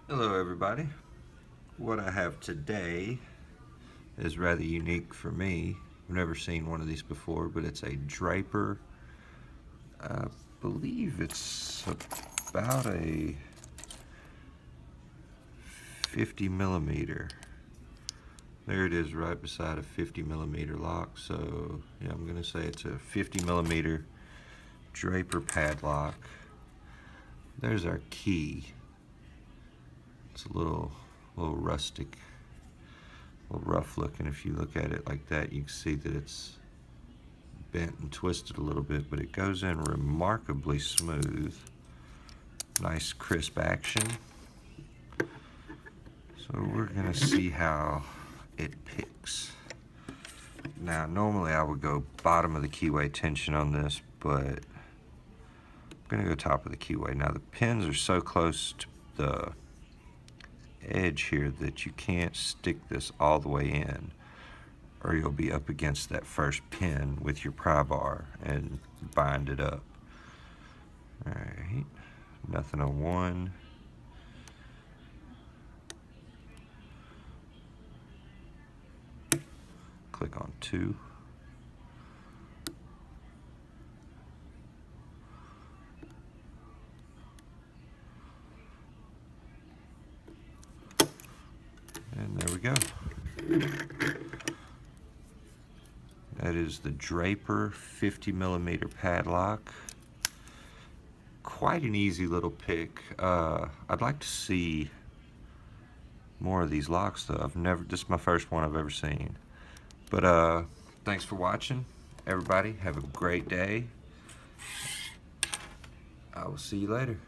Hello everybody. What I have today is rather unique for me. I've never seen one of these before, but it's a Draper. I believe it's about a 50 millimeter. There it is right beside a 50 millimeter lock. So yeah, I'm gonna say it's a 50 millimeter Draper padlock. There's our key. It's a little rustic, a little rough looking. If you look at it like that, you can see that it's bent and twisted a little bit, but it goes in remarkably smooth. Nice crisp action. So we're gonna see how it picks. Now normally I would go bottom of the keyway tension on this, but I'm gonna go top of the keyway. Now the pins are so close to the edge here that you can't stick this all the way in, or you'll be up against that first pin with your pry bar and bind it up. Alright, nothing on one. Click on two. And there we go. That is the Draper 50 millimeter padlock. Quite an easy little pick. I'd like to see more of these locks though. This is my first one I've ever seen. But thanks for watching, everybody. Have a great day. I will see you later.